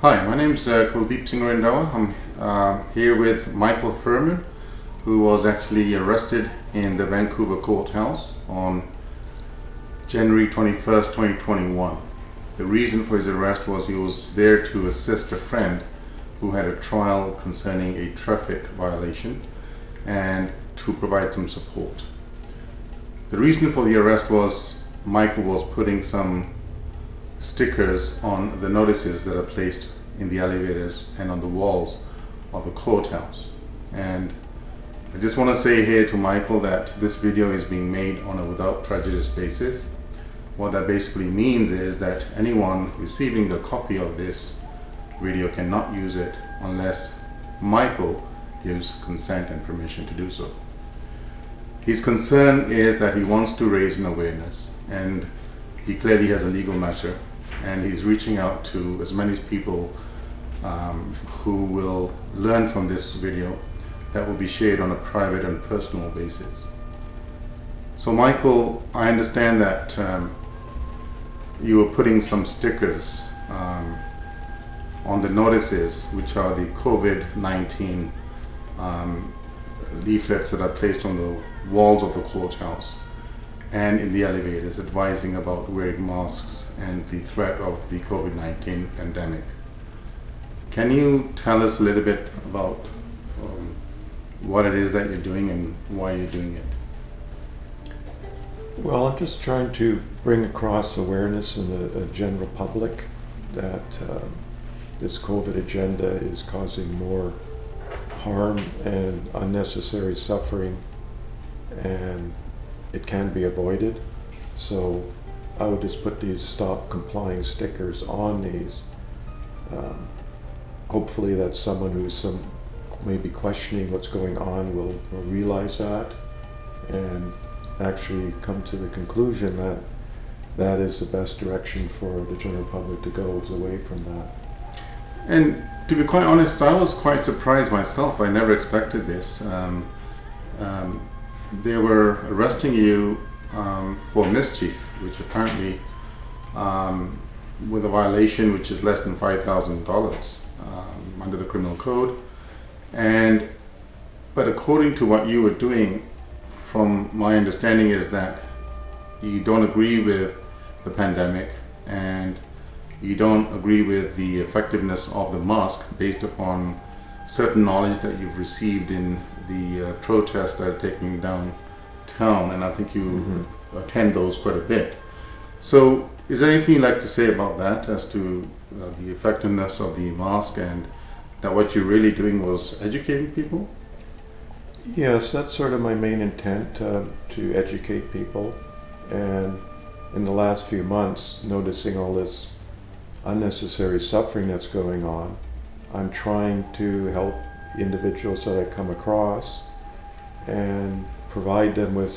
Hi, my name's Kuldip S. Randhawa. I'm here with Michael Fuhrmann, who was actually arrested in the Vancouver courthouse on January 21st, 2021. The reason for his arrest was he was there to assist a friend who had a trial concerning a traffic violation and to provide some support. The reason for the arrest was Michael was putting some stickers on the notices that are placed in the elevators and on the walls of the courthouse. And I just want to say here to Michael that this video is being made on a without prejudice basis. What that basically means is that anyone receiving a copy of this video cannot use it unless Michael gives consent and permission to do so. His concern is that he wants to raise an awareness, and he clearly has a legal matter, and he's reaching out to as many people who will learn from this video that will be shared on a private and personal basis. So Michael, I understand that you were putting some stickers on the notices, which are the COVID-19 leaflets that are placed on the walls of the courthouse and in the elevators, advising about wearing masks and the threat of the COVID-19 pandemic. Can you tell us a little bit about what it is that you're doing and why you're doing it? Well, I'm just trying to bring across awareness in the general public that this COVID agenda is causing more harm and unnecessary suffering, and it can be avoided. So I would just put these stop complying stickers on these. Hopefully that someone who's maybe questioning what's going on will realize that and actually come to the conclusion that that is the best direction for the general public to go, is away from that. And to be quite honest, I was quite surprised myself. I never expected this. They were arresting you for mischief, which apparently with a violation which is less than $5,000 under the criminal code. But according to what you were doing, from my understanding, is that you don't agree with the pandemic and you don't agree with the effectiveness of the mask based upon certain knowledge that you've received in the protests that are taking downtown, and I think you attend those quite a bit. So is there anything you'd like to say about that as to the effectiveness of the mask, and that what you're really doing was educating people? Yes, that's sort of my main intent, to educate people. And in the last few months, noticing all this unnecessary suffering that's going on, I'm trying to help individuals that I come across and provide them with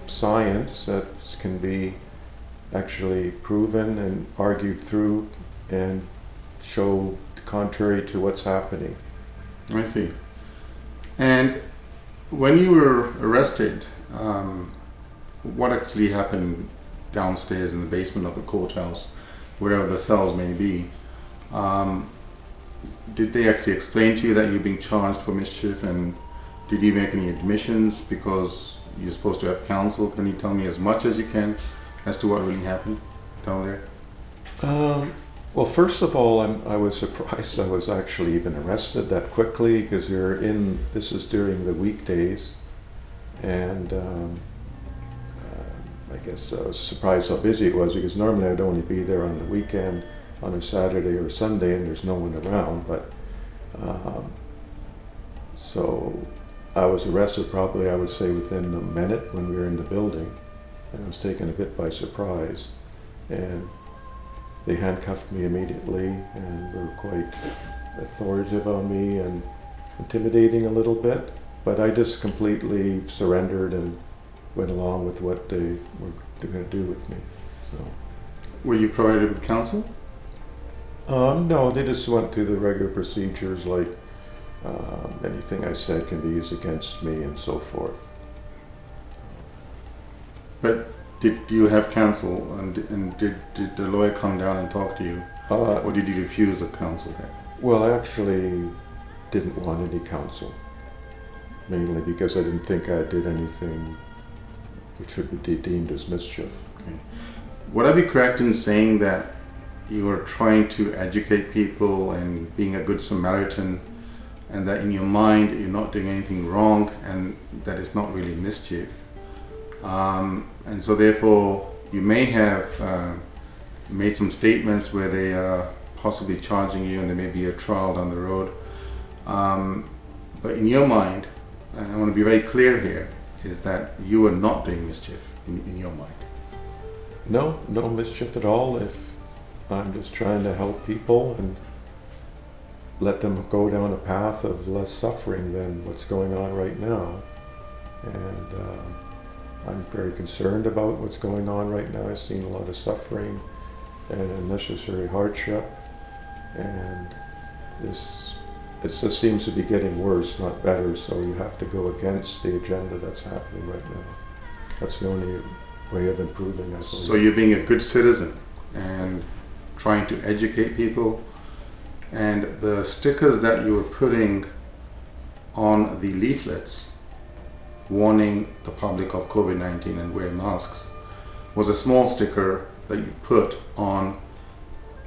science that can be actually proven and argued through and show the contrary to what's happening. I see. And when you were arrested, what actually happened downstairs in the basement of the courthouse, wherever the cells may be? Did they actually explain to you that you're being charged for mischief, and did you make any admissions because you're supposed to have counsel? Can you tell me as much as you can as to what really happened down there? Well, first of all, I was surprised I was actually even arrested that quickly, because this is during the weekdays, and I guess I was surprised how busy it was, because normally I'd only be there on the weekend, on a Saturday or Sunday, and there's no one around. But so I was arrested probably, I would say, within a minute when we were in the building, and I was taken a bit by surprise, and they handcuffed me immediately and were quite authoritative on me and intimidating a little bit, but I just completely surrendered and went along with what they were going to do with me. So, were you provided with counsel? No, they just went through the regular procedures, like anything I said can be used against me and so forth. But did you have counsel, and did the lawyer come down and talk to you Or did you refuse a counsel there? Well, I actually didn't want any counsel, mainly because I didn't think I did anything which should be deemed as mischief. Okay. Would I be correct in saying that you were trying to educate people and being a good Samaritan, and that in your mind you're not doing anything wrong and that it's not really mischief? And so therefore you may have made some statements where they are possibly charging you and there may be a trial down the road. But in your mind, and I want to be very clear here, is that you are not doing mischief in your mind. No mischief at all. If I'm just trying to help people and let them go down a path of less suffering than what's going on right now. And I'm very concerned about what's going on right now. I've seen a lot of suffering and unnecessary hardship, and it just seems to be getting worse, not better, so you have to go against the agenda that's happening right now. That's the only way of improving, I believe. So you're being a good citizen and trying to educate people, and the stickers that you were putting on the leaflets warning the public of COVID-19 and wear masks was a small sticker that you put on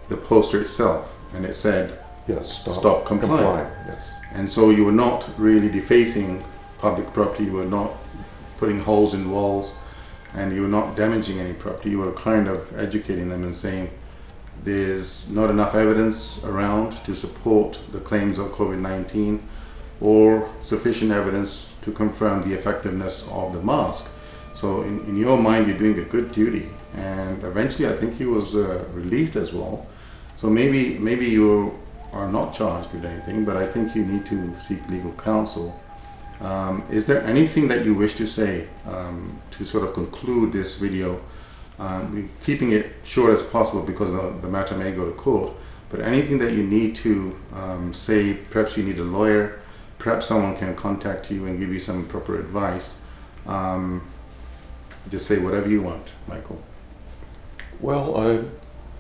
the poster itself, and it said, yes, stop complying. Yes. And so you were not really defacing public property, you were not putting holes in walls, and you were not damaging any property. You were kind of educating them and saying there's not enough evidence around to support the claims of COVID-19 or sufficient evidence to confirm the effectiveness of the mask. So in your mind, you're doing a good duty, and eventually I think he was released as well. So maybe you are not charged with anything, but I think you need to seek legal counsel. Is there anything that you wish to say to sort of conclude this video? We're keeping it short as possible because the matter may go to court, but anything that you need to say, perhaps you need a lawyer, perhaps someone can contact you and give you some proper advice. Just say whatever you want, Michael. Well,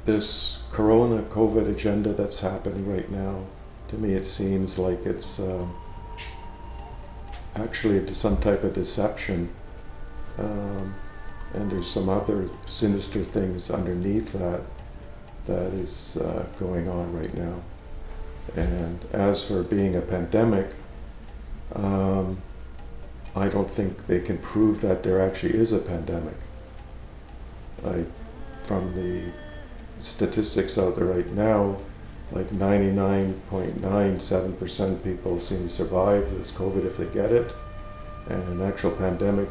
this Corona COVID agenda that's happening right now, to me it seems like it's actually some type of deception, and there's some other sinister things underneath that is going on right now. And as for being a pandemic, I don't think they can prove that there actually is a pandemic. From the statistics out there right now, like 99.97% of people seem to survive this COVID if they get it. And an actual pandemic,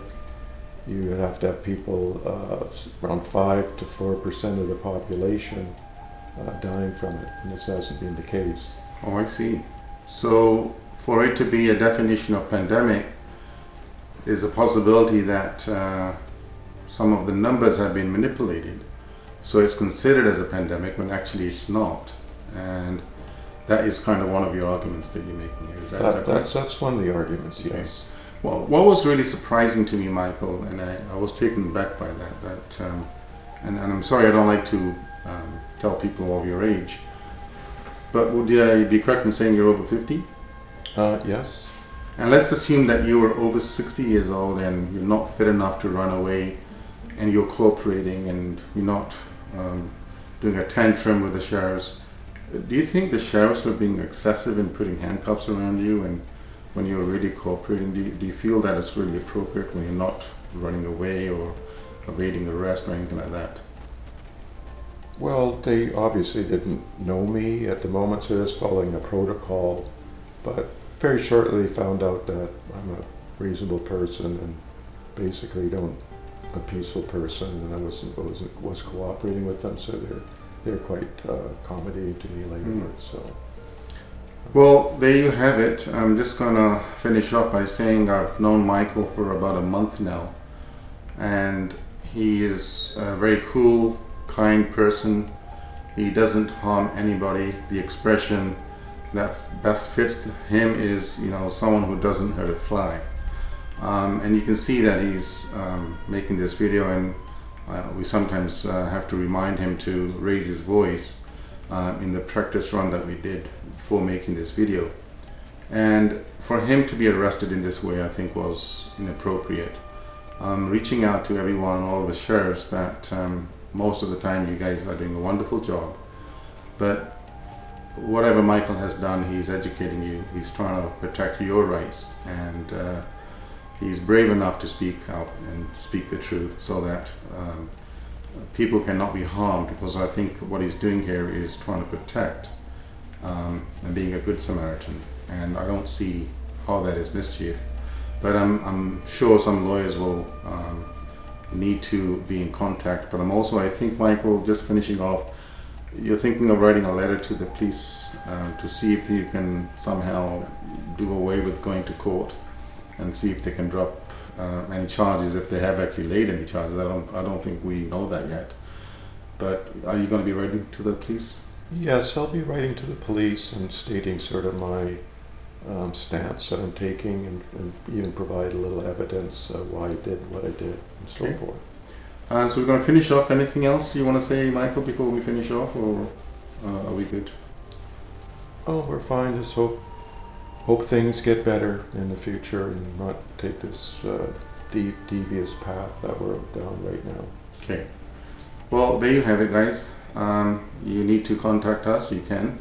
you have to have people, around 5 to 4% of the population dying from it, and this hasn't been the case. Oh, I see. So for it to be a definition of pandemic, there's a possibility that some of the numbers have been manipulated. So it's considered as a pandemic when actually it's not. And that is kind of one of your arguments that you're making here. Is that that's one of the arguments, okay. Yes. Well, what was really surprising to me, Michael, and I was taken back by that and I'm sorry, I don't like to tell people of your age, but would I be correct in saying you're over 50? Yes. And let's assume that you were over 60 years old and you're not fit enough to run away, and you're cooperating and you're not doing a tantrum with the sheriffs. Do you think the sheriffs are being excessive in putting handcuffs around you, and when you're really cooperating, do you feel that it's really appropriate when you're not running away or evading arrest or anything like that? Well, they obviously didn't know me at the moment, so just following a protocol, but very shortly found out that I'm a reasonable person and basically a peaceful person, and I was cooperating with them, so they're quite accommodating to me later. So. Well, there you have it. I'm just gonna finish up by saying I've known Michael for about a month now, and he is a very cool, kind person. He doesn't harm anybody. The expression that best fits him is, someone who doesn't hurt a fly. And you can see that he's making this video, and we sometimes have to remind him to raise his voice in the practice run that we did before making this video. And for him to be arrested in this way, I think was inappropriate. Reaching out to everyone, all of the sheriffs, that most of the time you guys are doing a wonderful job, but whatever Michael has done, he's educating you, he's trying to protect your rights, and he's brave enough to speak out and speak the truth so that people cannot be harmed, because I think what he's doing here is trying to protect and being a good Samaritan, and I don't see how that is mischief. But I'm sure some lawyers will need to be in contact. But I think, Michael, just finishing off, you're thinking of writing a letter to the police to see if you can somehow do away with going to court and see if they can drop any charges, if they have actually laid any charges. I don't think we know that yet. But are you going to be writing to the police? Yes, I'll be writing to the police and stating sort of my stance that I'm taking, and even provide a little evidence why I did what I did, and so forth. So we're going to finish off. Anything else you want to say, Michael, before we finish off, or are we good? Oh, we're fine. Just hope things get better in the future and not take this devious path that we're down right now. Okay. Well, there you have it, guys. You need to contact us. You can.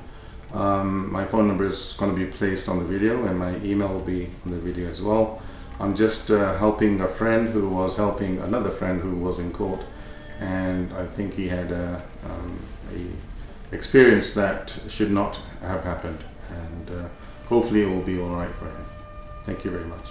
My phone number is going to be placed on the video, and my email will be on the video as well. I'm just helping a friend who was helping another friend who was in court, and I think he had a experience that should not have happened, and hopefully it will be all right for him. Thank you very much.